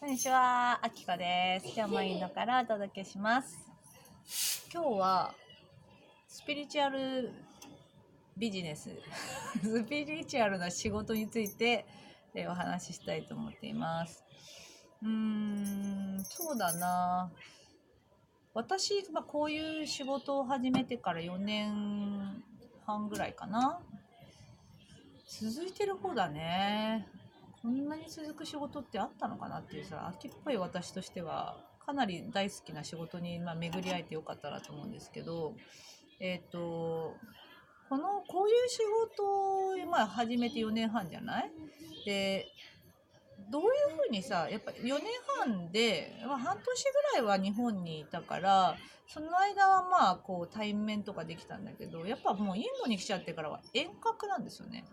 こんにちは、あきこです。今日もインドからお届けします。今日はスピリチュアルビジネススピリチュアルな仕事についてお話ししたいと思っています。そうだな。私、こういう仕事を始めてから4年半ぐらいかな。続いてる方だね。こんなに続く仕事ってあったのかなっていうさ、秋っぽい私としてはかなり大好きな仕事に、巡り会えてよかったなと思うんですけど、こういう仕事を、始めて4年半じゃない。で、どういうふうにさ、やっぱ4年半で、半年ぐらいは日本にいたから、その間はこう対面とかできたんだけど、やっぱもうインドに来ちゃってからは遠隔なんですよね。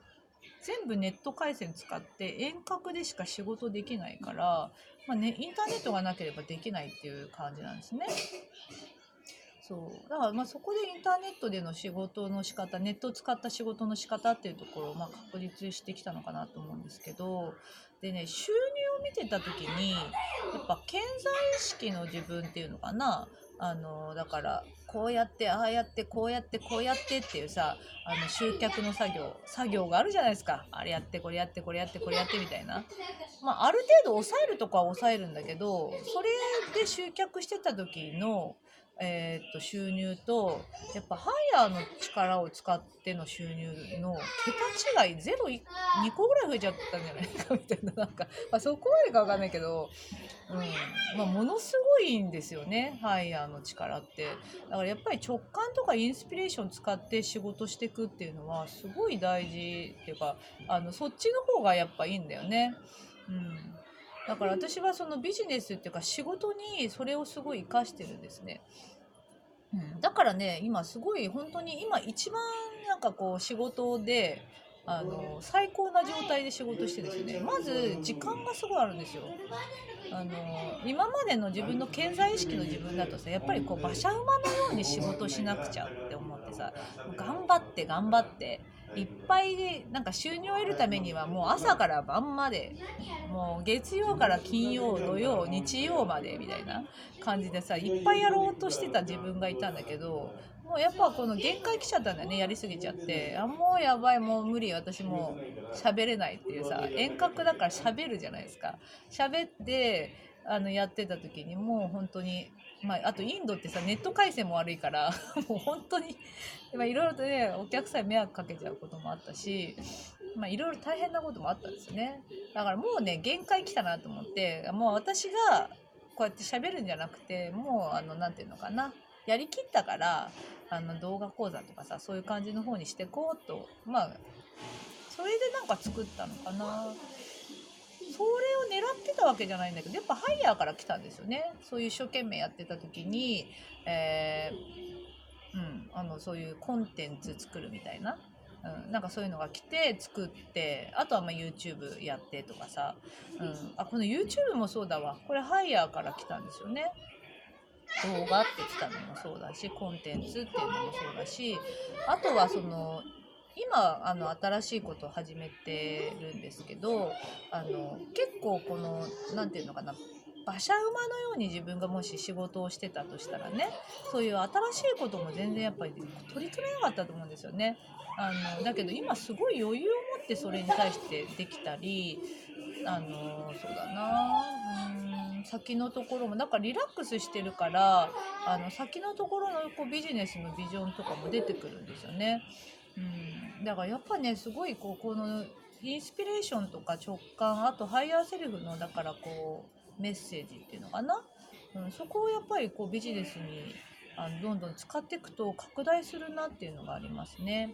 全部ネット回線使って遠隔でしか仕事できないから、インターネットがなければできないっていう感じなんですね。そうだからそこでインターネットでの仕事の仕方、ネットを使った仕事の仕方っていうところを確立してきたのかなと思うんですけど、でね、収入を見てた時にやっぱ顕在意識の自分っていうのかな。だからこうやってああやってこうやってこうやってっていうさ、集客の作業があるじゃないですか。あれやってこれやってこれやってこれやってみたいな。ある程度抑えるとこは抑えるんだけど、それで集客してた時の収入と、やっぱハイヤーの力を使っての収入の桁違い、2個ぐらい増えちゃったんじゃないかみたいな、そこまでかわかんないけど、ものすごいんですよね、ハイヤーの力って。だからやっぱり直感とかインスピレーション使って仕事していくっていうのはすごい大事っていうか、そっちの方がやっぱいいんだよね。だから私はそのビジネスっていうか仕事にそれをすごい活かしてるんですね。だからね、今すごい本当に今一番こう仕事で最高な状態で仕事してですね、まず時間がすごいあるんですよ。今までの自分の潜在意識の自分だとさ、やっぱりこう馬車馬のように仕事しなくちゃって思ってさ、頑張って頑張っていっぱい収入を得るためにはもう朝から晩まで、もう月曜から金曜土曜日曜までみたいな感じでさ、いっぱいやろうとしてた自分がいたんだけど、もうやっぱこの限界来ちゃったんだよね。やりすぎちゃって、もうやばい、もう無理、私もう喋れないっていうさ、遠隔だから喋るじゃないですか。喋ってやってた時にもう本当に、あとインドってさ、ネット回線も悪いからもう本当にいろいろとね、お客さんに迷惑かけちゃうこともあったし、いろいろ大変なこともあったんですよね。だからもうね、限界来たなと思って、もう私がこうやって喋るんじゃなくて、もうなんていうのかな、やりきったから、動画講座とかさ、そういう感じの方にしてこうと、それで作ったのかな。それを狙ってたわけじゃないんだけど、やっぱハイヤーから来たんですよね。そういう一生懸命やってた時に、そういうコンテンツ作るみたいな、そういうのが来て作って、あとはYouTube やってとかさ、この YouTube もそうだわ。これハイヤーから来たんですよね。動画って来たのもそうだし、コンテンツっていうのもそうだし、あとは今新しいことを始めてるんですけど、結構このなんていうのかな、馬車馬のように自分がもし仕事をしてたとしたらね、そういう新しいことも全然やっぱり取り組めなかったと思うんですよね。だけど今すごい余裕を持ってそれに対してできたり、そうだな、先のところもリラックスしてるから、先のところのこうビジネスのビジョンとかも出てくるんですよね。だからやっぱね、すごいこのインスピレーションとか直感、あとハイヤーセルフのこうメッセージっていうのかな、そこをやっぱりこうビジネスにどんどん使っていくと拡大するなっていうのがありますね。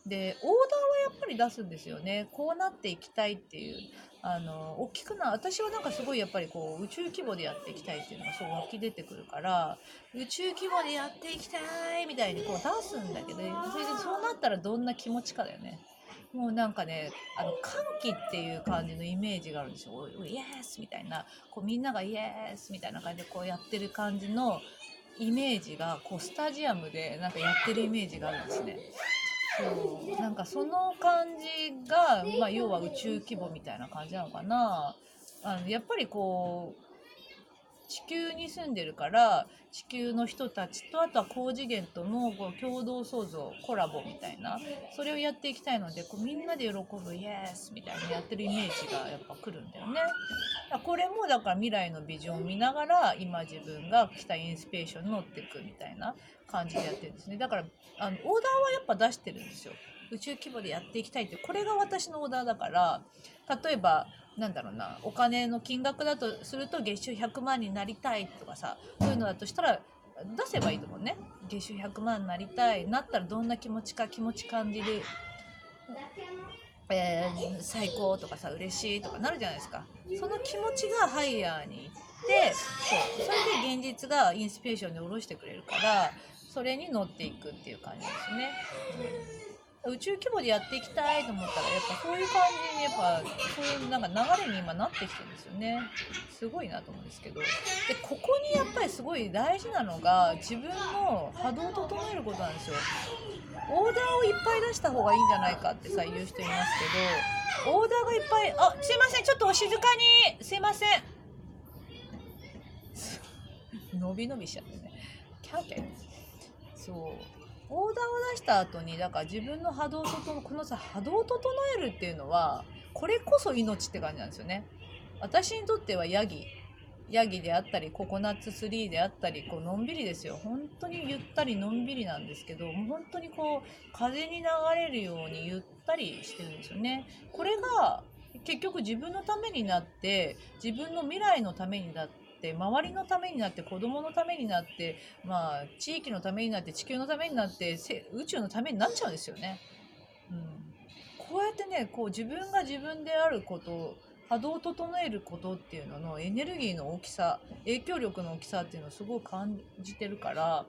で、オーダーはやっぱり出すんですよね。こうなっていきたいっていう。大きく私はすごいやっぱりこう宇宙規模でやっていきたいっていうのがそう湧き出てくるから、宇宙規模でやっていきたいみたいにこう出すんだけど、それでそうなったらどんな気持ちかだよね。もうね、歓喜っていう感じのイメージがあるんですよ。イエスみたいな、こうみんながイエスみたいな感じでこうやってる感じのイメージが、こうスタジアムでやってるイメージがあるんですね。そう、その感じが、要は宇宙規模みたいな感じなのかな。やっぱりこう地球に住んでるから地球の人たちとあとは高次元とのこう共同創造コラボみたいなそれをやっていきたいのでこうみんなで喜ぶイエスみたいなやってるイメージがやっぱ来るんだよね。これもだから未来のビジョンを見ながら今自分が来たインスピレーションに乗っていくみたいな感じでやってるんですね。だからオーダーはやっぱ出してるんですよ。宇宙規模でやっていきたいってこれが私のオーダーだから例えばなんだろうなお金の金額だとすると月収100万になりたいとかさそういうのだとしたら出せばいいと思うね。月収100万になりたいなったらどんな気持ち感じる、最高とかさ嬉しいとかなるじゃないですか。その気持ちがハイヤーに行ってそれで現実がインスピレーションで下ろしてくれるからそれに乗っていくっていう感じですね。宇宙規模でやっていきたいと思ったらやっぱそういう感じにやっぱそういうなんか流れに今なってきてるんですよね。すごいなと思うんですけどでここにやっぱりすごい大事なのが自分の波動を整えることなんですよ。オーダーをいっぱい出した方がいいんじゃないかってさ言う人いますけどオーダーがいっぱいすいませんちょっとお静かにすいません伸び伸びしちゃってねキャーキャーそうオーダーを出した後にだから自分の波動をこのさ波動を整えるっていうのはこれこそ命って感じなんですよね。私にとってはヤギであったりココナッツツリーであったりこうのんびりですよ。本当にゆったりのんびりなんですけどもう本当にこう風に流れるようにゆったりしてるんですよね。これが結局自分のためになって自分の未来のためになって周りのためになって子供のためになって地域のためになって地球のためになって宇宙のためになっちゃうんですよね。こうやってねこう自分が自分であること波動を整えることっていうののエネルギーの大きさ影響力の大きさっていうのをすごく感じてるから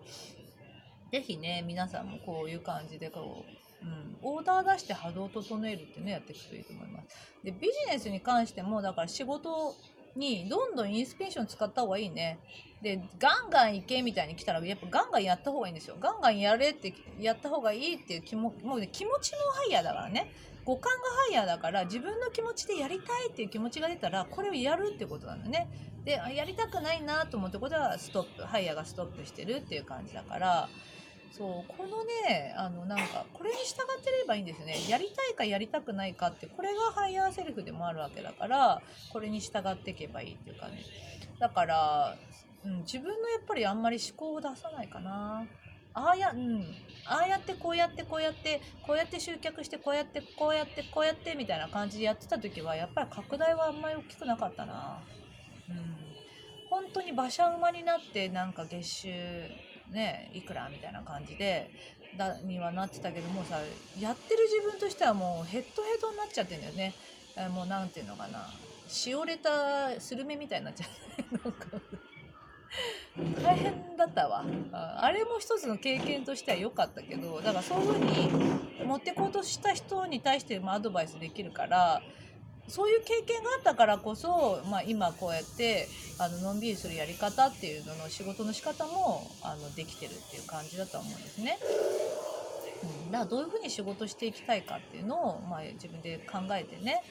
是非ね皆さんもこういう感じでこう、オーダー出して波動を整えるっていうのをやっていくといいと思います。でビジネスに関してもだから仕事にどんどんインスピレーション使った方がいいね。でガンガン行けみたいに来たらやっぱガンガンやった方がいいんですよ。ガンガンやれってやった方がいいっていうもう、ね、気持ちもハイヤーだからね五感がハイヤーだから自分の気持ちでやりたいっていう気持ちが出たらこれをやるってことなんだね。でやりたくないなと思ってことはストップハイヤーがストップしてるっていう感じだからそうこのねなんかこれに従ってればいいんですよね。やりたいかやりたくないかってこれがハイヤーセルフでもあるわけだからこれに従っていけばいいっていうかねだから、自分のやっぱりあんまり思考を出さないかな。ああやってこうやってこうやってこうやって集客してこうやってこうやってこうやってみたいな感じでやってた時はやっぱり拡大はあんまり大きくなかったな。本当に馬車馬になってなんか月収ねいくらみたいな感じでにはなってたけどもさやってる自分としてはもうヘッドヘッドになっちゃってんだよね。もうなんていうのかなしおれたスルメみたいになっちゃうなんか大変だったわ。あれも一つの経験としては良かったけどだからそういう風に持ってこうとした人に対してもアドバイスできるからそういう経験があったからこそ、今こうやってのんびりするやり方っていうのの仕事の仕方もできてるっていう感じだと思うんですね。だからどういうふうに仕事していきたいかっていうのを、自分で考えてね、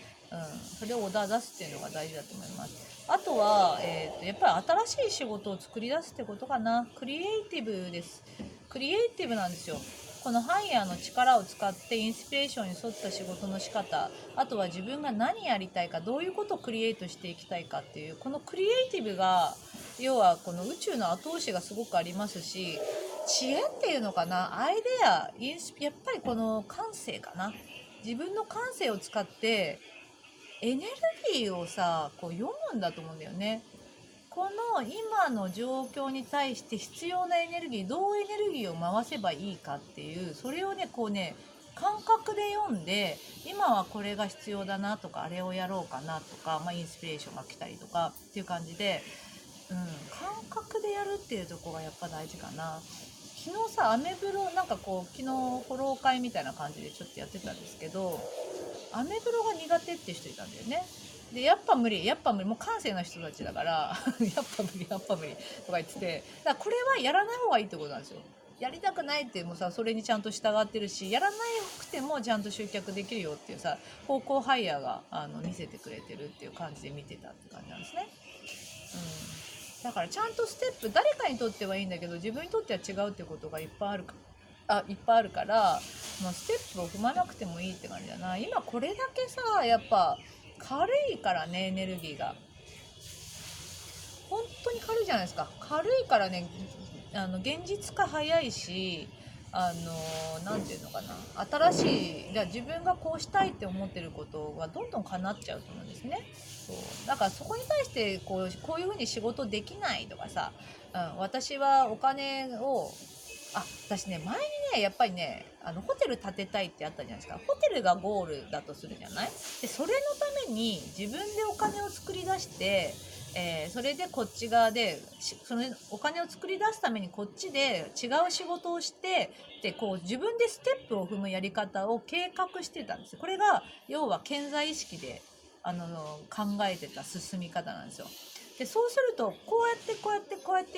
それをオーダー出すっていうのが大事だと思います。あとは、やっぱり新しい仕事を作り出すってことかな。クリエイティブです。クリエイティブなんですよ。このハイヤーの力を使ってインスピレーションに沿った仕事の仕方、あとは自分が何やりたいかどういうことをクリエイトしていきたいかっていうこのクリエイティブが要はこの宇宙の後押しがすごくありますし知恵っていうのかなアイデアやっぱりこの感性かな自分の感性を使ってエネルギーをさこう読むんだと思うんだよね。この今の状況に対して必要なエネルギーどうエネルギーを回せばいいかっていうそれをねこうね感覚で読んで今はこれが必要だなとかあれをやろうかなとか、インスピレーションが来たりとかっていう感じで、感覚でやるっていうところがやっぱ大事かな。昨日さアメブロなんかこう昨日フォロー会みたいな感じでちょっとやってたんですけどアメブロが苦手っていう人いたんだよね。でやっぱ無理もう感性の人たちだからやっぱ無理とか言っててだからこれはやらない方がいいってことなんですよ。やりたくないってもさ、それにちゃんと従ってるし、やらなくてもちゃんと集客できるよっていうさ、方向ハイヤーが見せてくれてるっていう感じで見てたって感じなんですね。だからちゃんとステップ、誰かにとってはいいんだけど自分にとっては違うってことがいっぱいあるから、ステップを踏まなくてもいいって感じだな。今これだけさ、やっぱ軽いからね、エネルギーが本当に軽いじゃないですか。軽いからね、現実化早いし、なんていうのかな、新しい、じゃあ自分がこうしたいって思ってることがどんどん叶っちゃうと思うんですね。そうだからそこに対してこういうふうに仕事できないとかさ、私はお金を私ね、前にね、やっぱりね、ホテル建てたいってあったじゃないですか。ホテルがゴールだとするじゃない。でそれのために自分でお金を作り出して、それでこっち側でそのお金を作り出すためにこっちで違う仕事をして、でこう自分でステップを踏むやり方を計画してたんです。これが要は潜在意識で考えてた進み方なんですよ。でそうするとこうやってい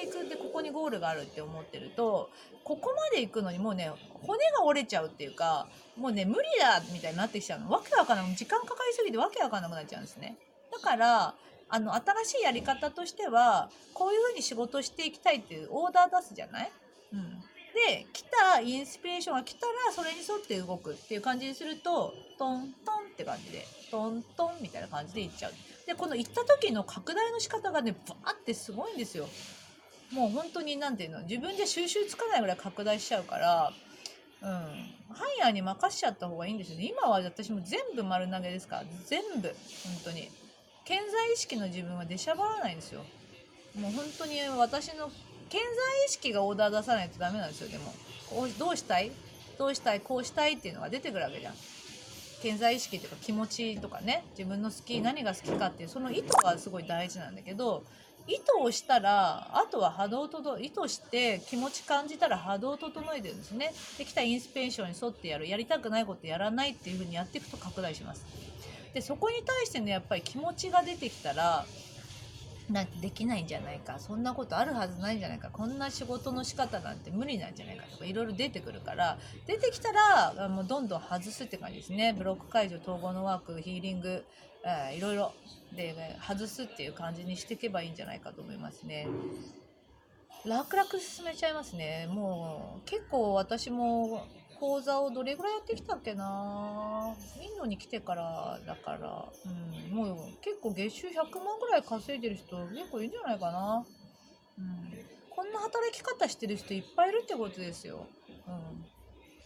くんで、ここにゴールがあるって思ってると、ここまで行くのにもうね、骨が折れちゃうっていうか、もうね無理だみたいになってきちゃうの。わけわかんない、時間かかりすぎてわけわかんなくなっちゃうんですね。だから新しいやり方としては、こういう風に仕事していきたいっていうオーダー出すじゃない。で来たインスピレーションが来たらそれに沿って動くっていう感じにすると、トントンって感じでトントンみたいな感じでいっちゃう。でこの行った時の拡大の仕方がね、バーってすごいんですよ。もう本当になんていうの、自分で収集つかないぐらい拡大しちゃうから、ハイヤーに任しちゃった方がいいんですよね。今は私も全部丸投げですから、全部本当に潜在意識の自分は出しゃばらないんですよ。もう本当に私の潜在意識がオーダー出さないとダメなんですよ。でもどうしたいこうしたいっていうのが出てくるわけじゃん。潜在意識っていうか気持ちとかね、自分の何が好きかっていうその意図がすごい大事なんだけど、意図をしたらあとは意図して気持ち感じたら波動を整えてるんですね。できたインスピレーションに沿ってやりたくないことやらないっていう風にやっていくと拡大します。でそこに対してね、やっぱり気持ちが出てきたら、なんてできないんじゃないか、そんなことあるはずないんじゃないか、こんな仕事の仕方なんて無理なんじゃないかとかいろいろ出てくるから、出てきたらもうどんどん外すって感じですね。ブロック解除、統合のワーク、ヒーリング、いろいろで、ね、外すっていう感じにしていけばいいんじゃないかと思いますね。楽々進めちゃいますね。もう結構私も講座をどれぐらいやってきたっけな、インドに来てからだから、もう結構月収100万ぐらい稼いでる人結構いるんじゃないかな。こんな働き方してる人いっぱいいるってことですよ。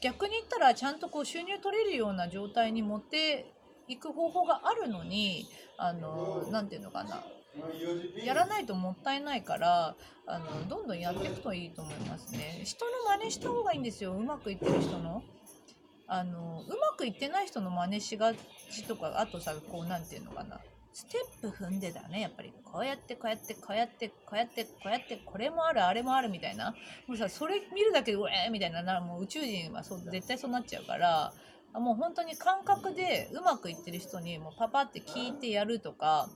逆に言ったらちゃんとこう収入取れるような状態に持っていく方法があるのに、なんていうのかな、やらないともったいないから、どんどんやっていくといいと思いますね。人の真似した方がいいんですよ。うまくいってる人の。うまくいってない人の真似しがちとか、あとさ、こうなんていうのかな、ステップ踏んでだね、やっぱりこうやってこれもあるあれもあるみたいな、もうさそれ見るだけでみたいな、もう宇宙人は絶対そうなっちゃうから、もう本当に感覚でうまくいってる人にもうパパって聞いてやるとか、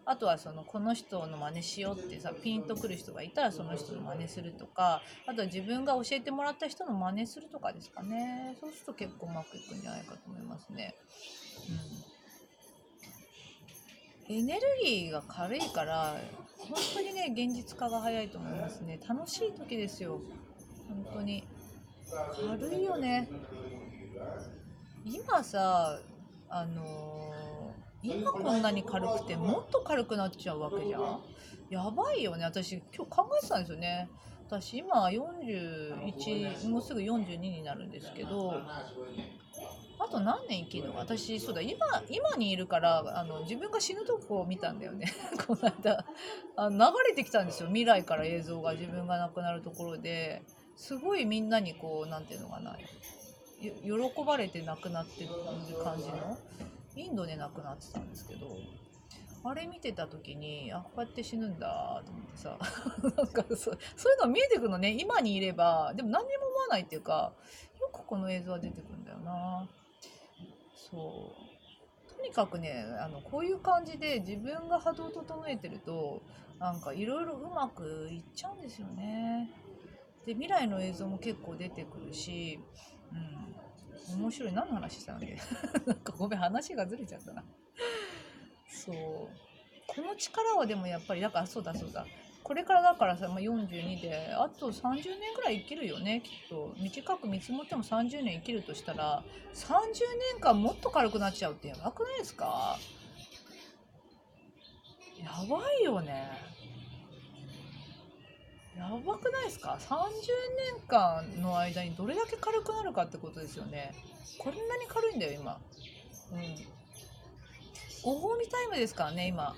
あとはこの人の真似しようってさ、ピンとくる人がいたらその人の真似するとか、あとは自分が教えてもらった人の真似するとかですかね。そうすると結構うまくいくんじゃないかと思いますね。エネルギーが軽いから本当にね、現実化が早いと思いますね。楽しい時ですよ、本当に。軽いよね。今さ、今こんなに軽くてもっと軽くなっちゃうわけじゃん。やばいよね。私今日考えてたんですよね。私今41、もうすぐ42になるんですけど、あと何年生きるのか。私そうだ、今にいるから、自分が死ぬとこを見たんだよねこの間流れてきたんですよ、未来から映像が。自分が亡くなるところですごいみんなにこうなんていうのかな、喜ばれて亡くなってる感じの、インドで亡くなってたんですけど、あれ見てた時に、こうやって死ぬんだと思ってさなんかそういうの見えてくるのね、今にいれば。でも何にも思わないっていうか、よくこの映像は出てくるんだよな。とにかくね、こういう感じで自分が波動を整えてると、なんかいろいろうまくいっちゃうんですよね。で未来の映像も結構出てくるし、面白い。何の話したんだっけなんかごめん、話がずれちゃったな。そう、この力はでもやっぱりだから、そうだそうだ、これからだからさ、42であと30年ぐらい生きるよね、きっと。短く見積もっても30年生きるとしたら、30年間もっと軽くなっちゃうってやばくないですか？やばいよね。やばくないですか？ 30 年間の間にどれだけ軽くなるかってことですよね。こんなに軽いんだよ今。ご褒美タイムですからね今。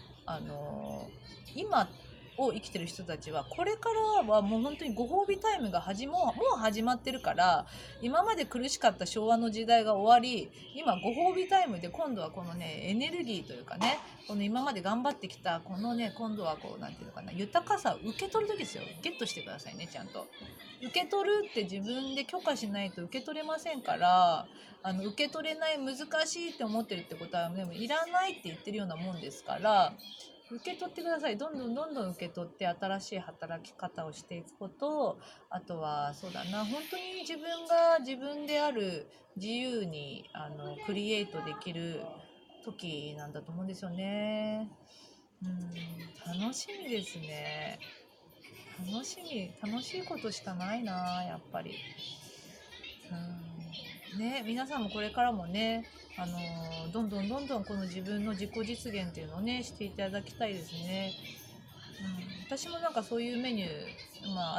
今を生きてる人たちは、これからはもう本当にご褒美タイムがもう始まってるから、今まで苦しかった昭和の時代が終わり、今ご褒美タイムで、今度はこのねエネルギーというかね、この今まで頑張ってきたこのね、今度はこうなんていうのかな、豊かさを受け取る時ですよ。ゲットしてくださいね、ちゃんと。受け取るって自分で許可しないと受け取れませんから、受け取れない、難しいって思ってるってことは、でもいらないって言ってるようなもんですから、受け取ってください。どんどんどんどん受け取って新しい働き方をしていくこと。あとはそうだな、本当に自分が自分である、自由にクリエイトできる時なんだと思うんですよね。楽しみですね。楽しいことしかないな、やっぱり。ね、皆さんもこれからもね、どんどんどんどんこの自分の自己実現っていうのをね、していただきたいですね。私もなんかそういうメニュー、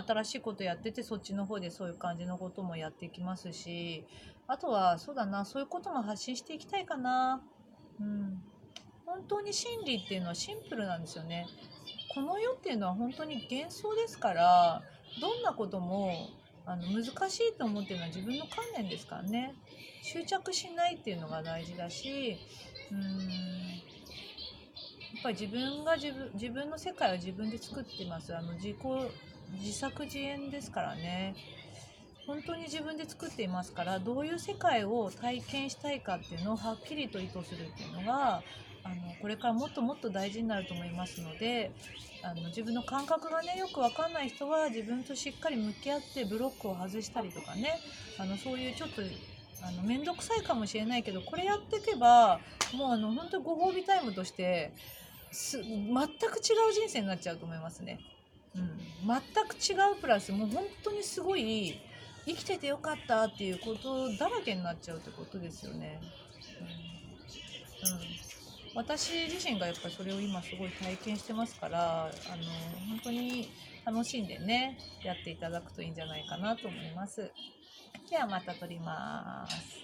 新しいことやってて、そっちの方でそういう感じのこともやっていきますし、あとはそうだな、そういうことも発信していきたいかな。本当に真理っていうのはシンプルなんですよね。この世っていうのは本当に幻想ですから、どんなことも難しいと思ってるのは自分の観念ですからね。執着しないっていうのが大事だし、やっぱり自分の世界を自分で作ってます。自作自演ですからね。本当に自分で作っていますから、どういう世界を体験したいかっていうのをはっきりと意図するっていうのが、これからもっともっと大事になると思いますので、自分の感覚がねよく分かんない人は自分としっかり向き合ってブロックを外したりとかね、そういうちょっと面倒くさいかもしれないけど、これやっていけばもう本当にご褒美タイムとして全く違う人生になっちゃうと思いますね。全く違うプラス、もう本当にすごい生きててよかったっていうことだらけになっちゃうってことですよね。私自身がやっぱりそれを今すごい体験してますから、本当に楽しんでねやっていただくといいんじゃないかなと思います。ではまた撮ります。